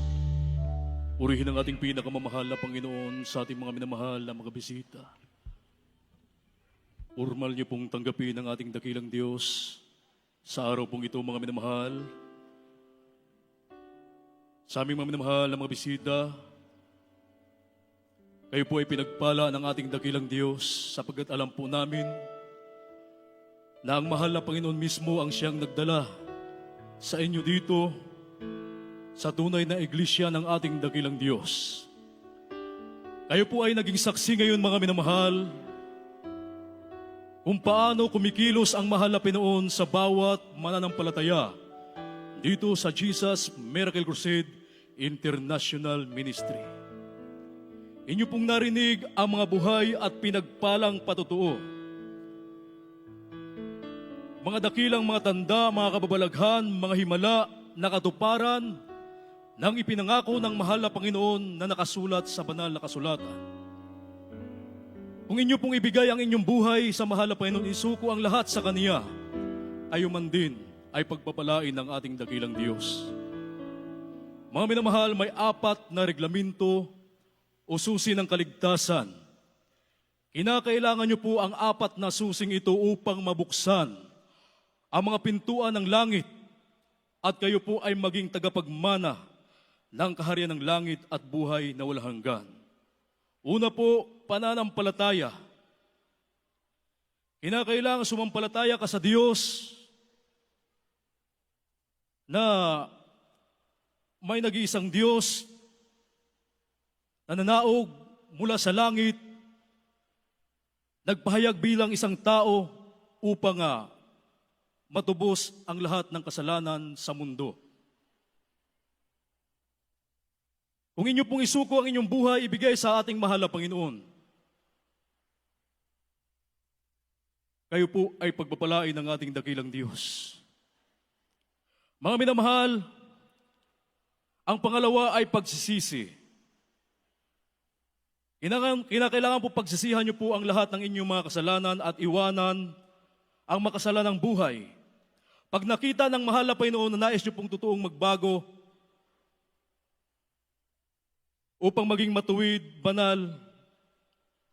Purihin ang ating pinakamamahal na Panginoon sa ating mga minamahal na mga bisita. Urmal niyo pong tanggapin ang ating dakilang Diyos sa araw pong ito, mga minamahal. Sa aming mga minamahal na mga bisita, kayo po ay pinagpala ng ating dakilang Diyos sapagkat alam po namin na ang mahal na Panginoon mismo ang siyang nagdala sa inyo dito sa tunay na iglesia ng ating dakilang Diyos. Kayo po ay naging saksi ngayon, mga minamahal, kung paano kumikilos ang mahal na Panginoon sa bawat mananampalataya dito sa Jesus Miracle Crusade International Ministry. Inyo pong narinig ang mga buhay at pinagpalang patutuo. Mga dakilang mga tanda, mga kababalaghan, mga himala na katuparan ng ipinangako ng mahal na Panginoon na nakasulat sa banal na kasulatan. Kung inyo pong ibigay ang inyong buhay sa mahal na Panginoon, isuko ang lahat sa Kaniya, kayo man din ay pagpapalain ng ating dakilang Diyos. Mga minamahal, may 4 na reglamento o susi ng kaligtasan. Kinakailangan nyo po ang 4 na susing ito upang mabuksan ang mga pintuan ng langit at kayo po ay maging tagapagmana ng kaharian ng langit at buhay na walang hanggan. Una po, pananampalataya. Kinakailangan sumampalataya ka sa Diyos na may nag-iisang Diyos na nanaog mula sa langit, nagpahayag bilang isang tao upang matubos ang lahat ng kasalanan sa mundo. Kung inyo pong isuko ang inyong buhay, ibigay sa ating mahal na Panginoon, kayo po ay pagpapalain ng ating dakilang Diyos. Mga minamahal, ang pangalawa ay pagsisisi. Kinakailangan po pagsisihan niyo po ang lahat ng inyong mga kasalanan at iwanan ang makasalanang buhay. Pag nakita ng mahal na Panginoon na nais niyo pong totoong magbago, upang maging matuwid, banal,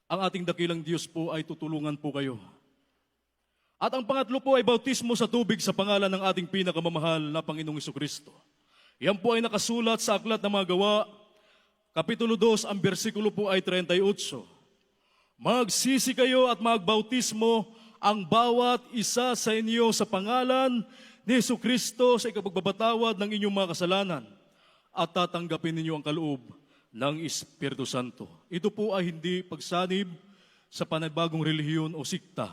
ang ating dakilang Diyos po ay tutulungan po kayo. At ang pangatlo po ay bautismo sa tubig sa pangalan ng ating pinakamamahal na Panginoong Jesucristo. Yan po ay nakasulat sa Aklat ng Mga Gawa, Kapitulo 2, ang bersikulo po ay 38. Magsisi kayo at magbautismo ang bawat isa sa inyo sa pangalan ni Jesucristo sa ikapagbabatawad ng inyong mga kasalanan at tatanggapin ninyo ang kaloob ng Espiritu Santo. Ito po ay hindi pagsanib sa panibagong relihiyon o sikta.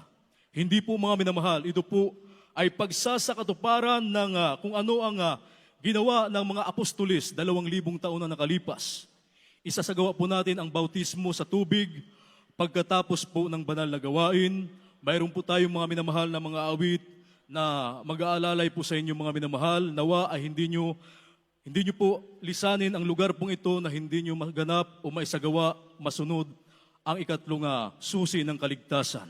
Hindi po, mga minamahal, ito po ay pagsasakatuparan ng kung ano ang ginawa ng mga apostolis 2,000 taon na nakalipas. Isasagawa po natin ang bautismo sa tubig. Pagkatapos po ng banal na gawain, mayroon po tayong mga minamahal na mga awit na mag-aalalay po sa inyo, mga minamahal. Nawa ay hindi nyo po lisanin ang lugar pong ito na hindi nyo maganap o maisagawa, masunod ang ikatlong susi ng kaligtasan.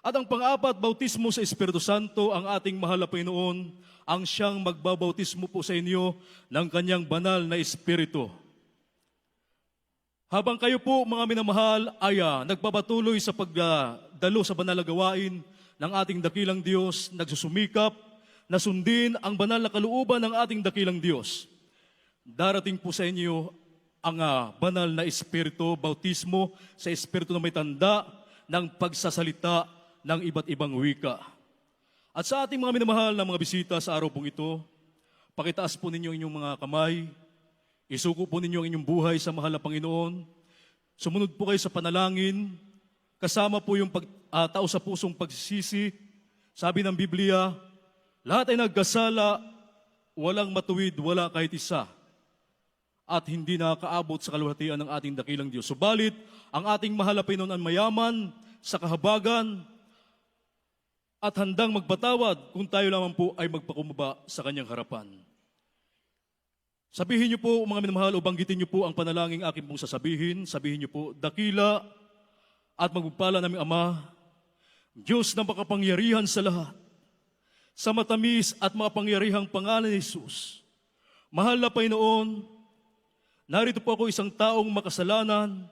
At ang pang-4, bautismo sa Espiritu Santo, ang ating mahal na Panginoon, ang siyang magbabautismo po sa inyo ng kanyang banal na Espiritu. Habang kayo po, mga minamahal, ay nagpapatuloy sa pagdalo sa banal na gawain ng ating dakilang Diyos, nagsusumikap na sundin ang banal na kalooban ng ating dakilang Diyos. Darating po sa inyo ang banal na Espiritu, bautismo sa Espiritu na may tanda ng pagsasalita ng iba't ibang wika. At sa ating mga minamahal na mga bisita sa araw pong ito, pakitaas po ninyo inyong mga kamay, isuko po ninyo ang inyong buhay sa mahal na Panginoon, sumunod po kayo sa panalangin, kasama po yung tao sa pusong pagsisisi. Sabi ng Biblia, lahat ay nagkasala, walang matuwid, wala kahit isa, at hindi nakakaabot sa kaluwalhatian ng ating dakilang Diyos. Subalit, ang ating mahal na Panginoon ay mayaman sa kahabagan at handang magpatawad kung tayo lamang po ay magpakumbaba sa kanyang harapan. Sabihin niyo po, mga minamahal, o banggitin niyo po ang panalangin aking pong sasabihin. Sabihin niyo po, dakila at magpapala naming Ama, Diyos na makapangyarihan sa lahat, sa matamis at makapangyarihang pangalan ni Jesus, Mahal na Panginoon, narito po ako isang taong makasalanan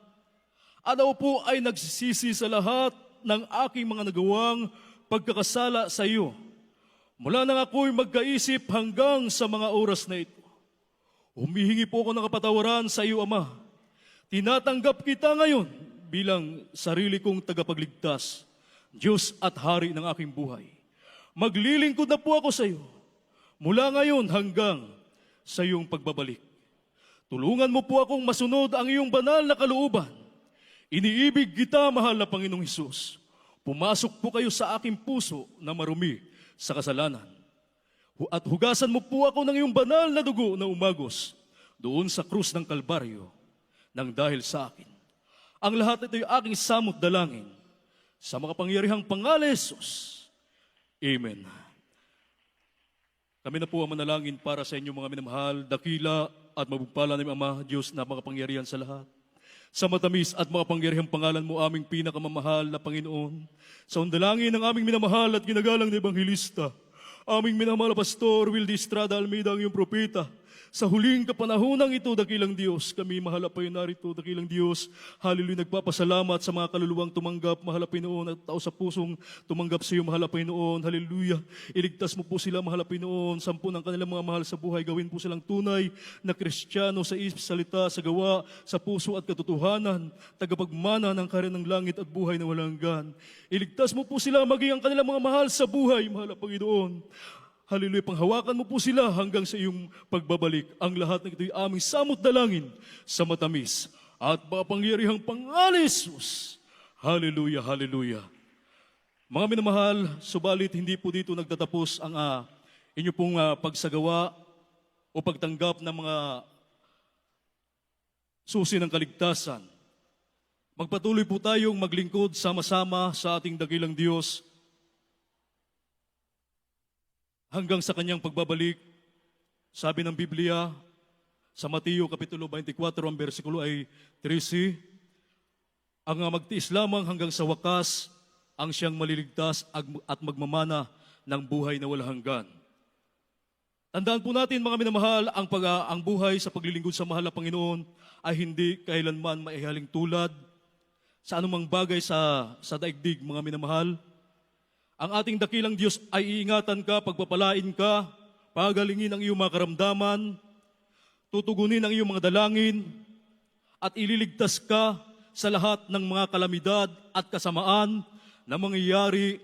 at ako po ay nagsisisi sa lahat ng aking mga nagawang pagkakasala sa iyo. Mula nang ako'y magkaisip hanggang sa mga oras na ito. Humihingi po ako ng kapatawaran sa iyo, Ama. Tinatanggap kita ngayon bilang sarili kong tagapagligtas, Diyos at Hari ng aking buhay. Maglilingkod na po ako sa iyo mula ngayon hanggang sa iyong pagbabalik. Tulungan mo po akong masunod ang iyong banal na kalooban. Iniibig kita, mahal na Panginoong Hesus. Pumasok po kayo sa aking puso na marumi sa kasalanan. At hugasan mo po ako ng iyong banal na dugo na umagos doon sa krus ng Kalbaryo nang dahil sa akin. Ang lahat ito ay aking samot dalangin sa makapangyarihang pangalan ni Jesus. Amen. Kami na po ang manalangin para sa inyo mga minamahal, dakila at mabugpala ng Ama, Diyos na makapangyarihan sa lahat. Sa matamis at makapangyarihang pangalan mo, aming pinakamamahal na Panginoon, sa undalangin ng aming minamahal at ginagalang na Ebanghelista, aming minamahal na Pastor Wildy Estrada Almeida, ang iyong propeta, sa huling kapanahonang ito, dakilang Diyos, kami mahal pa yun narito, dakilang Diyos, hallelujah, nagpapasalamat sa mga kaluluwang tumanggap, mahal Panginoon, at tao sa pusong tumanggap sa iyo, mahal Panginoon, hallelujah, iligtas mo po sila, mahal Panginoon, sampu ng kanilang mga mahal sa buhay, gawin po silang tunay na Kristiyano sa isip, salita, sa gawa, sa puso at katotohanan, tagapagmana ng karya ng langit at buhay na walang hanggan. Iligtas mo po sila, maging ang kanilang mga mahal sa buhay, mahal Panginoon. Hallelujah, panghawakan mo po sila hanggang sa iyong pagbabalik. Ang lahat ng ito'y aming samot dalangin sa matamis at mapangyarihang pangalan ni Jesus. Hallelujah, hallelujah. Mga minamahal, subalit hindi po dito nagtatapos ang inyo pong pagsagawa o pagtanggap ng mga susi ng kaligtasan. Magpatuloy po tayong maglingkod sama-sama sa ating dakilang Diyos hanggang sa kanyang pagbabalik. Sabi ng Biblia sa Mateo Kapitulo 24, ang versikulo ay 13, ang magtiis lamang hanggang sa wakas ang siyang maliligtas at magmamana ng buhay na walang hanggan. Tandaan po natin mga minamahal, ang buhay sa paglilingkod sa mahal na Panginoon ay hindi kailanman maihaling tulad sa anumang bagay sa daigdig, mga minamahal. Ang ating dakilang Diyos ay iingatan ka, pagpapalain ka, pagalingin ang iyong mga karamdaman, tutugunin ang iyong mga dalangin, at ililigtas ka sa lahat ng mga kalamidad at kasamaan na mangyayari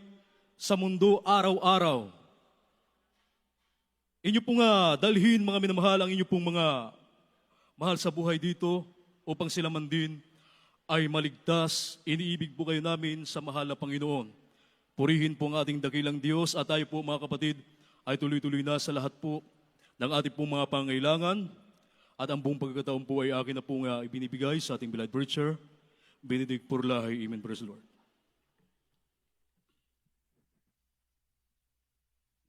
sa mundo araw-araw. Inyo pong dalhin, mga minamahal, ang inyo pong mga mahal sa buhay dito upang sila man din ay maligtas. Iniibig po kayo namin sa mahal na Panginoon. Purihin po ang ating dakilang Diyos at tayo po mga kapatid ay tuloy-tuloy na sa lahat po ng ating pong mga pangailangan at ang buong pagkakataon po ay akin na pong ibinibigay sa ating beloved preacher, Benedict Purlahay. Amen. Praise the Lord.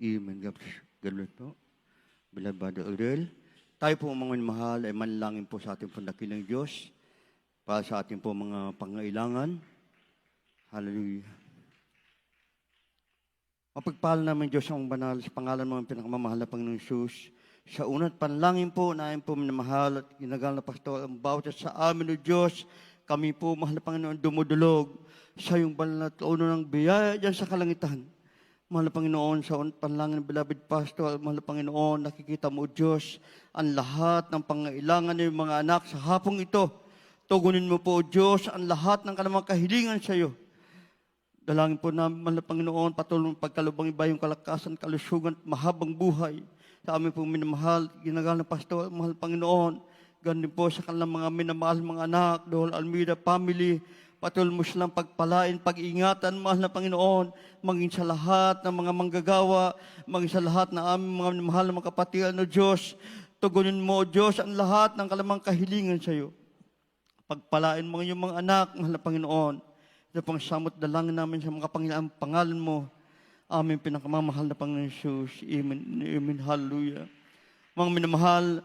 Amen. Ganun po. Beloved Brother Odell, tayo po mga mahal ay manlangin po sa ating pong dakilang Diyos para sa ating po mga pangailangan. Hallelujah. Mapagpahal namin Diyos ang banal sa pangalan mo ang pinakamamahal na Panginoong Jesus. Sa unat panlangin po na ayon po minamahal at ginagal na pastor ang bawat sa amin o Diyos. Kami po, mahal na Panginoon, dumudulog sa iyong banal na trono ng biyaya dyan sa kalangitan. Mahal na Panginoon, sa unat panlangin ng beloved pastor, mahal na Panginoon, nakikita mo o Diyos ang lahat ng pangailangan ng mga anak sa hapong ito. Tugunin mo po o Diyos ang lahat ng kanilang kahilingan sa iyo. Dalangin po namin, mahal na Panginoon, patuloy pagkalubang iba yung kalakasan, kalusugan at mahabang buhay. Sa amin po minamahal, ginagal na pastor, mahal na Panginoon, ganun po sa kanilang mga minamahal mga anak, Dol Almeida family, patuloy mo silang pagpalain, pag-ingatan, mahal na Panginoon, maging sa lahat ng mga manggagawa, maging sa lahat ng aming mga minamahal na mga kapatiran o Diyos, tugunin mo o Diyos ang lahat ng kalamang kahilingan sa iyo. Pagpalain mo yung mga anak, mahal na Panginoon. Ito pang samot dalangin namin sa mga pangalan mo. Aming pinakamamahal na Panginoon Jesus. Amen. Amen. Hallelujah. Mga minamahal,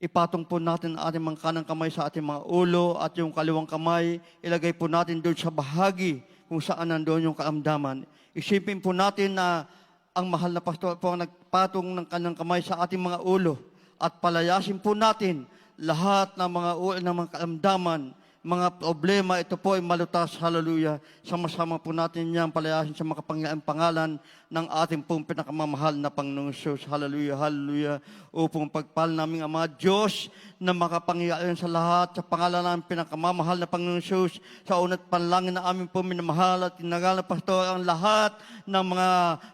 ipatong po natin ang ating mga kanang kamay sa ating mga ulo at yung kaliwang kamay, ilagay po natin doon sa bahagi kung saan nandoon yung karamdaman. Isipin po natin na ang mahal na pastor po ang nagpatong ng kanyang kamay sa ating mga ulo at palayasin po natin lahat ng mga ulo, ng mga karamdaman, mga problema, ito po ay malutas, hallelujah. Sama-sama po natin yan, palayasin sa makapangyarihang pangalan ng ating pong pinakamamahal na Panginoong Diyos, hallelujah, hallelujah. Upang pagpal namin ang mga Diyos na makapangyarihan sa lahat, sa pangalan ng pinakamamahal na Panginoong Diyos, sa unat panlangin na amin po minamahal at tinagal na pastor ang lahat ng mga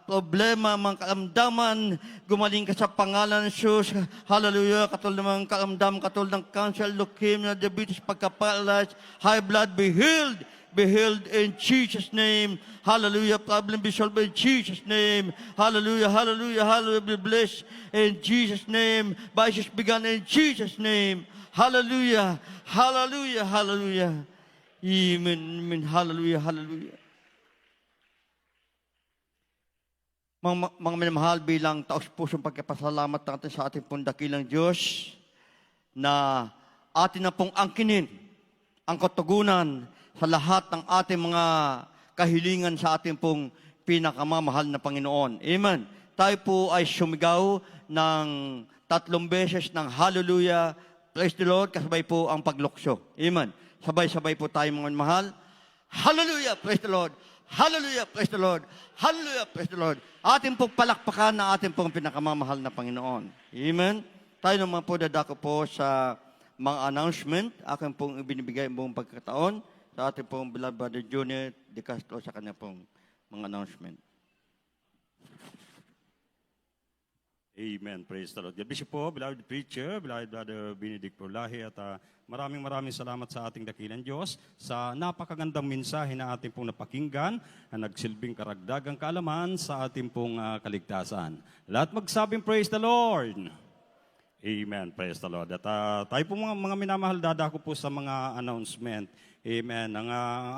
problema, mga karamdaman, gumaling ka sa pangalan ng Diyos, hallelujah. Katulad ng mga karamdaman, katulad ng cancer, leukemia, diabetes, pagka-paralyzed, high blood, be healed in Jesus' name. Hallelujah. Problem be solved in Jesus' name. Hallelujah, hallelujah, hallelujah. Be blessed in Jesus' name. Vices begun in Jesus' name. Hallelujah, hallelujah, hallelujah. Amen, amen. Hallelujah, hallelujah. Mga minamahal, bilang taos-pusong pagkapasalamat natin sa ating pong dakilang Diyos na atin na pong angkinin ang katugunan sa lahat ng ating mga kahilingan sa ating pong pinakamamahal na Panginoon. Amen. Tayo po ay sumigaw ng 3 beses ng hallelujah, praise the Lord, kasabay po ang paglukso. Amen. Sabay-sabay po tayo mga mahal. Hallelujah, praise the Lord. Hallelujah, praise the Lord. Hallelujah, praise the Lord. Ating pong palakpakan na ating pong pinakamamahal na Panginoon. Amen. Tayo naman po dadako po sa mga announcement. Akin pong ibinibigay ang buong pagkataon sa ating pong beloved Brother Junior De Castro sa kanya pong mga announcement. Amen. Praise the Lord. God bless you po, beloved preacher, beloved Brother Benedict Prolahi, at maraming salamat sa ating dakilang Diyos sa napakagandang mensahe na ating pong napakinggan na nagsilbing karagdagang kaalaman sa ating pong kaligtasan. Lahat magsabing praise the Lord. Amen. Praise the Lord. At tayo po mga minamahal, dadako po sa mga announcement. Amen. Ang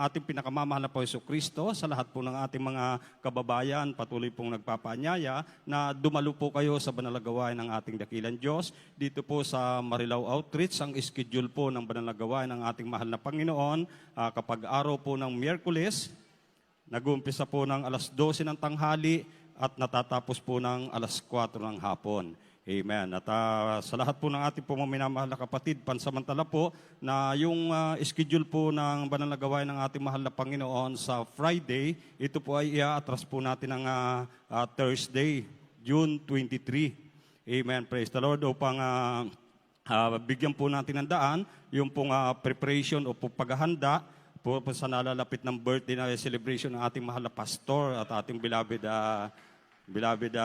ating pinakamamahal na po Hesus Kristo sa lahat po ng ating mga kababayan, patuloy pong nagpapaanyaya na dumalo po kayo sa banal na gawain ng ating dakilang Diyos. Dito po sa Marilao Outreach, ang schedule po ng banal na gawain ng ating mahal na Panginoon kapag araw po ng Miyerkules, nag-uumpisa po ng alas 12 ng tanghali at natatapos po ng alas 4 ng hapon. Amen. At sa lahat po ng ating po mga minamahal na kapatid, pansamantala po na yung schedule po ng banal na gawain ng ating mahal na Panginoon sa Friday, ito po ay i-atras po natin ng Thursday, June 23. Amen. Praise the Lord. Upang bigyan po natin ng daan yung pong preparation o paghahanda po sa nalalapit ng birthday na celebration ng ating mahal na pastor at ating beloved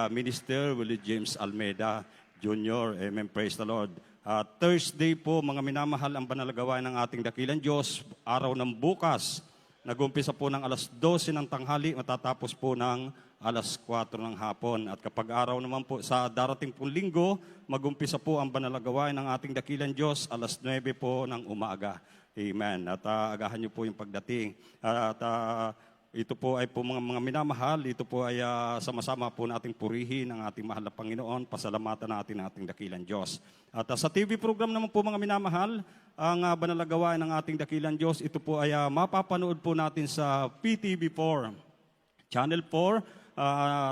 Minister Willie James Almeida Jr. Amen. Praise the Lord. Thursday po, mga minamahal, ang banal na gawain ng ating dakilang Diyos, araw ng bukas, nag-umpisa po ng alas 12 ng tanghali, matatapos po ng alas 4 ng hapon. At kapag araw naman po sa darating pong linggo, mag-umpisa po ang banal na gawain ng ating dakilang Diyos, alas 9 po ng umaga. Amen. At agahan niyo po yung pagdating. Ito po ay po mga minamahal, ito po ay sama-sama po nating purihin ang ating mahal na Panginoon, pasalamatan natin ang ating dakilang Diyos. At sa TV program naman po mga minamahal, ang banal na gawain ng ating dakilang Diyos, ito po ay mapapanood po natin sa PTV4, Channel 4,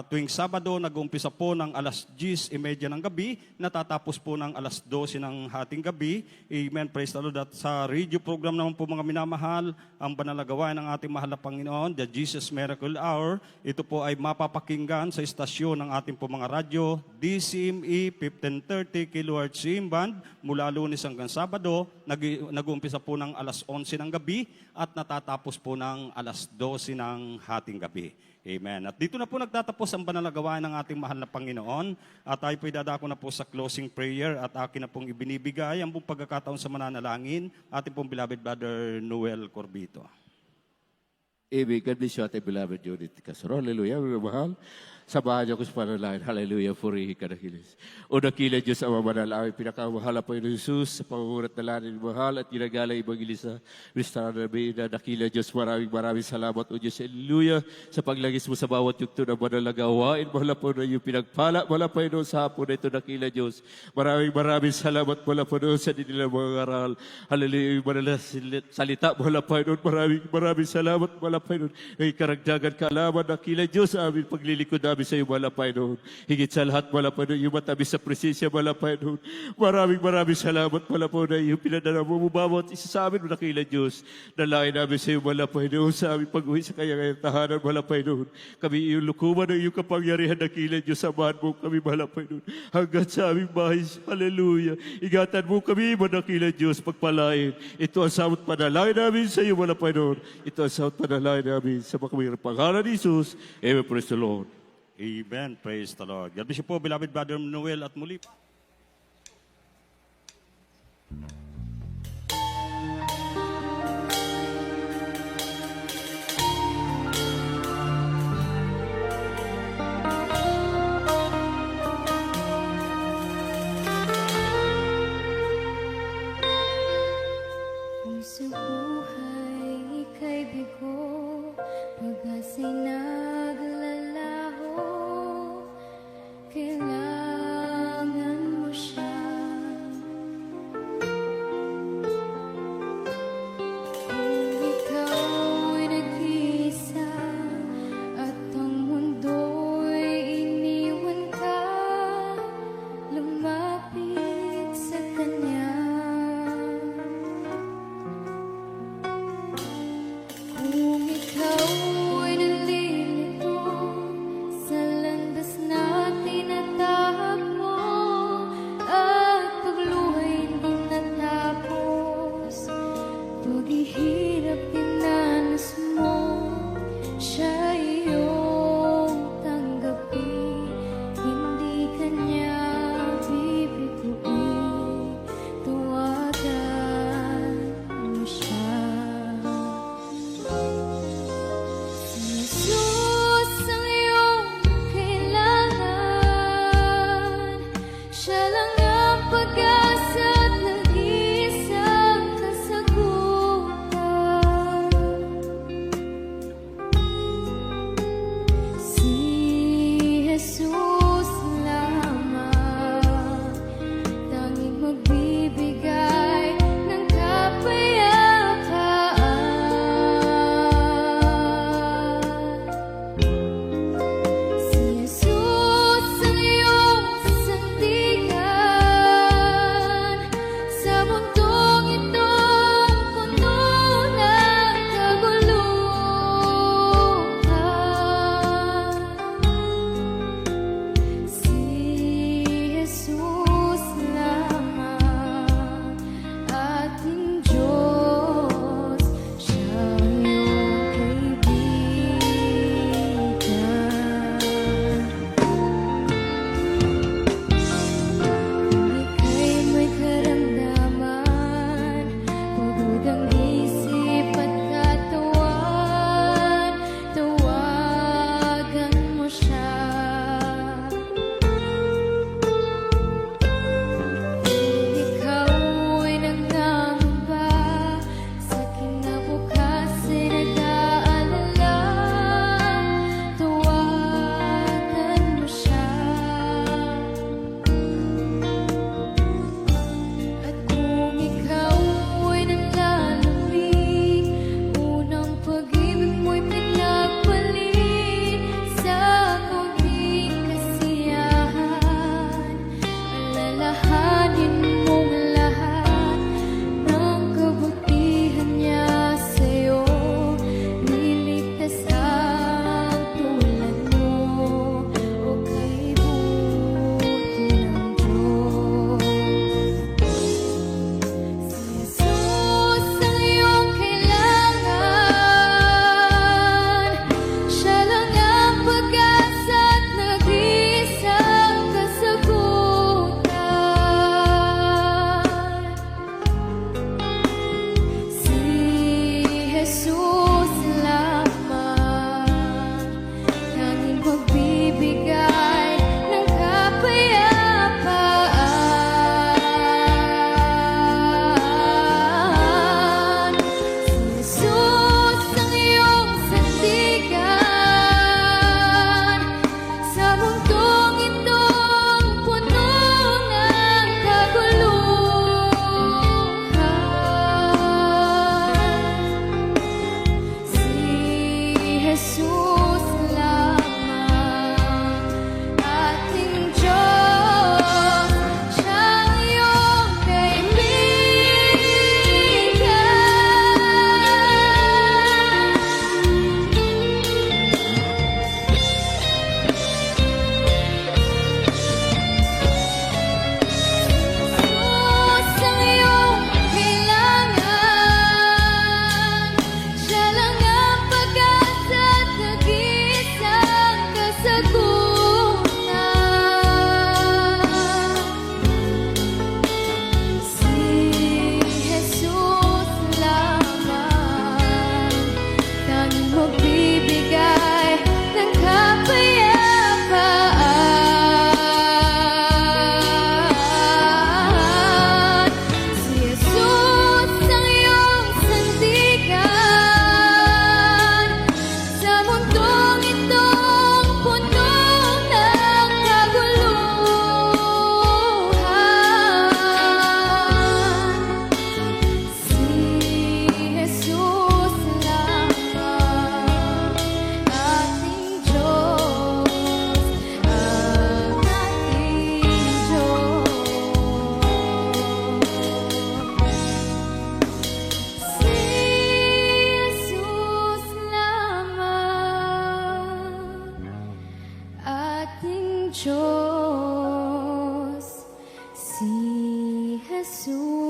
tuwing Sabado, nag-umpisa po ng alas 10:30 ng gabi, natatapos po ng alas 12 ng hating gabi. Amen, praise the Lord. At sa radio program naman po mga minamahal, ang banal na gawain ng ating mahal na Panginoon, The Jesus Miracle Hour, ito po ay mapapakinggan sa istasyon ng ating po mga radyo, DCME 1530 kHz AM band, mula Lunes hanggang Sabado, nag-umpisa po ng alas 11 ng gabi at natatapos po ng alas 12 ng hating gabi. Amen. At dito na po nagtatapos ang banal na gawain ng ating mahal na Panginoon. At tayo po idadako na po sa closing prayer at akin na pong ibinibigay ang buong pagkakataon sa mananalangin ating pong beloved Brother Noel Corbito. Amen. God bless you, ating beloved Judith Castro. Hallelujah. Mga mahal. Samahan niyo ko sa panalangin. Hallelujah. Purihin ka na kilis. O dakila Diyos ang manalangin. Pinakamahal na Panginoon Jesus sa pangungurat na lanin mahal at ginagala ibang ilisa. Restara na na dakila Diyos. Maraming salamat o Diyos. Hallelujah. Sa paglagis mo sa bawat yugto na banal na gawain. Mahal po na yung pinagpala. Mahal po na sa hapon na ito dakila Diyos. Maraming salamat. Mahal po na sa nila mga aral. Hallelujah. Yung banal na salita. Mahal po na maraming salamat. Mahal po na ay karagdagan kaalaman dakila Diyos. Amin paglilikodan namin sa iyo, mahal na Panginoon. Higit sa lahat, mahal na Panginoon, yung matamis sa presensya, mahal na Panginoon. Maraming salamat, mahal na Panginoon, na iyong pinadala mo bawat isa sa amin, dakilang Diyos. Dalangin namin sa iyo, mahal na Panginoon, sa aming pag-uwi sa kanyang tahanan, mahal na Panginoon. Kami iyong lukuman ng iyong kapangyarihan, dakilang Diyos, samahan mo kami, mahal na Panginoon. Hanggang sa aming bahay, hallelujah. Ingatan mo kami, madakilang Diyos, pagpalain. Ito ang sawat panalangin namin sa iyo, mahal na Panginoon. Ito ang sawat panalangin namin sa makaming pangalan ni Jesus. Amen. Praise the Lord. Amen. Praise the Lord. God bless you po, beloved Brother Noel, at muli. Kung sa buhay ika'y bigo, pag-asa'y naglalaho, kailangan mo siya. Kung ikaw ay nag-iisa at ang mundo'y iniwan ka, lumapit sa Kanya. Kung ikaw ay nalilito sa landas na tinatahak mo at pagluhay hindi natapos, paghihirap dinanas mo, siya iyong tanggapin, hindi Kanya bibiguin, tawagan mo siya. Si Jesus ang iyong kailangan, siya lang ang pag-asa at nag-iisang kasagutan. Si Jesus lamang, tanging magbibigay ng kapayapaan. Si Jesus ang iyong sandigan, Si Jesus